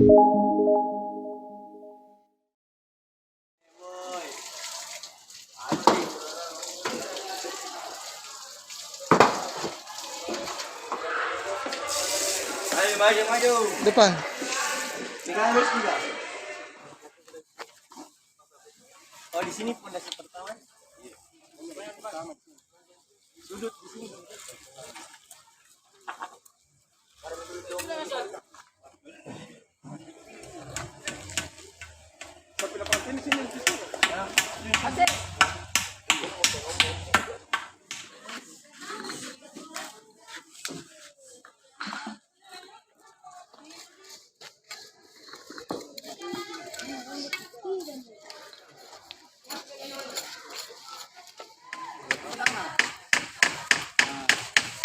Ayo maju. Depan. Harus juga. Oh, di sini pondasi pertama. Pertama. Duduk di sini. Sampai lepas sini sini. Asik.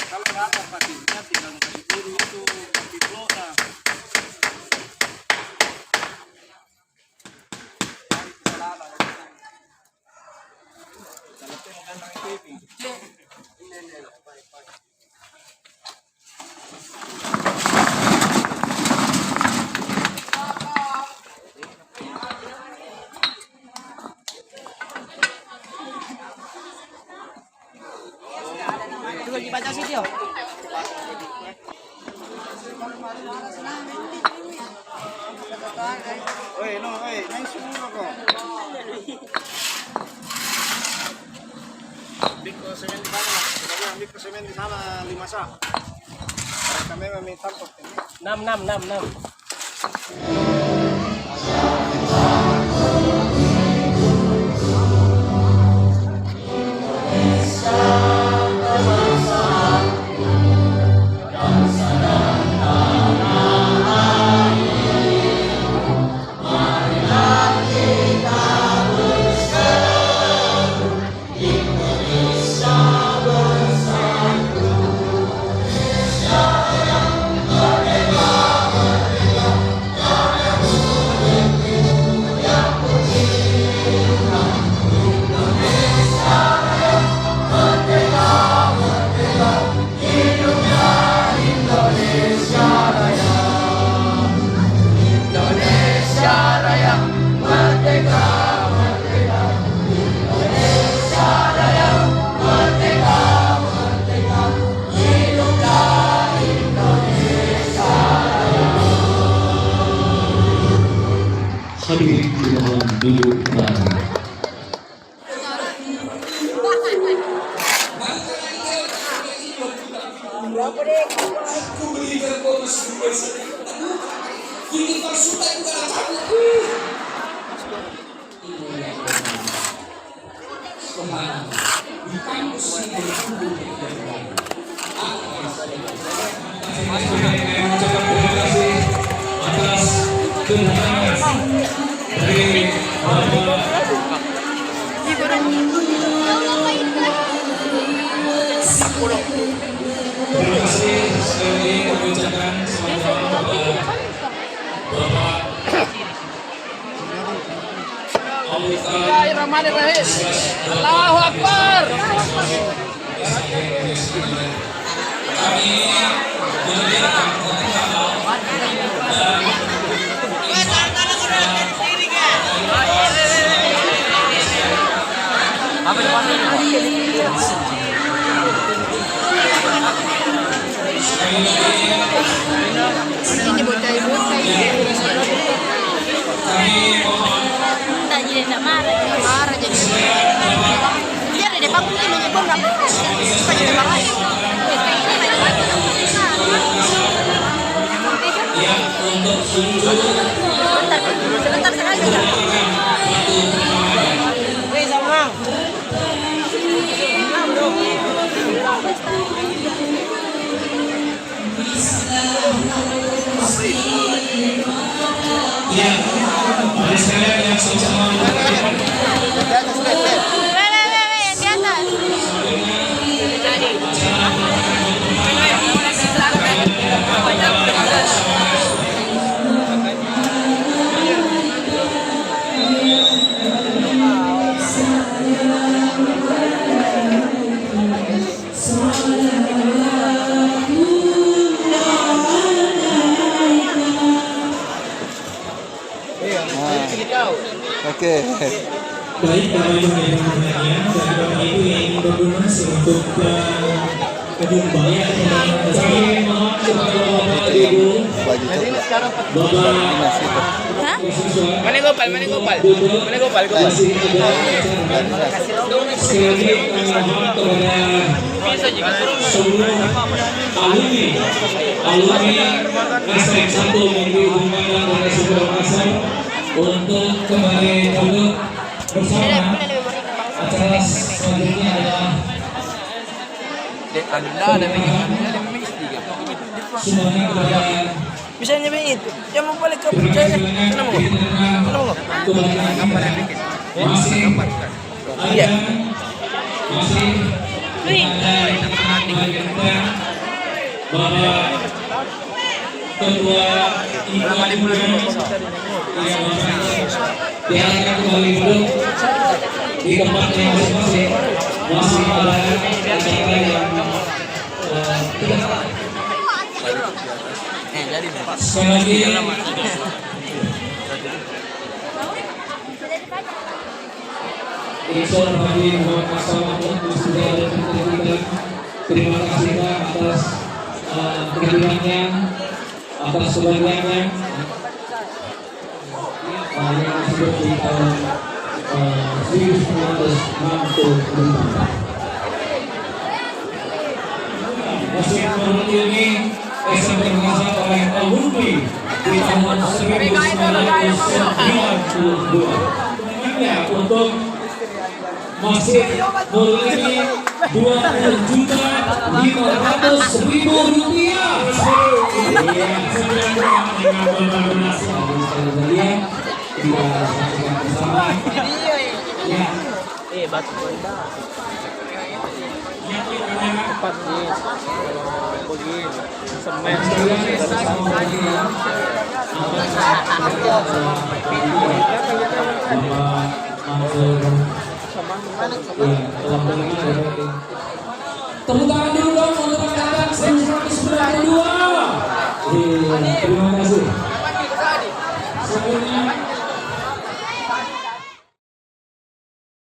Kalau rata pastinya tinggal kasih dulu itu kasih flora. Kalau tengok kandang TV. Itu lagi baca video. Oi, no, oi, naik semua kok. Biko semen di mana? Kita biko semen di sana 5 sak. Kami meminta kok ini. 6. Hadirin dimohon duduk kembali. Terima kasih sekali kami ucapkan selamat Bismillahirrahmanirrahim. Allahu Akbar. kami Ini bocah-bocah ini. Tak jadi nak marah. Marah jadi. Biar dia bangun ini menyebut apa? Supaya dia marah. yang untuk Sebentar saja. Wei sama. ya, mari sekalian yang sama-sama Oke. Baik, kami menerima pertanyaan dari Bapak Ibu yang ingin berdonasi untuk gedung bayar kami mohon kepada Bapak Ibu Baju coklat. Bapak Hah? Mana gopal? masih ada sekali lagi kami mohon kepada seluruh alumni STM 1 Negeri Ujung Pandang dari Super Makassar untuk kembali duduk bersama. Acara selanjutnya adalah semuanya kepada Bisa nyampe itu. Yang mau balik ke percaya. Kenapa kok? Kenapa kok? masih ada masih Bapak Ketua Iklan yang diharapkan kembali duduk di tempatnya masing-masing. Masih ada acara yang sekali lagi Insur Hadi Muhammad Assalamualaikum terima kasih Pak atas kehadirannya, atas kebahagiaannya yang sudah di tahun 1965. Masih mengunjungi SMP Makassar oleh alumni di tahun 1992. Untuk masih memiliki 20.500.000 rupiah. Iya, sedang mengambil donasi sekali kalian kita saksikan bersama. Ya. Batu benda. Cepat sih. Begini. Semen. Tepuk tangan dulu dong untuk rekan-rekan 192. Terima kasih.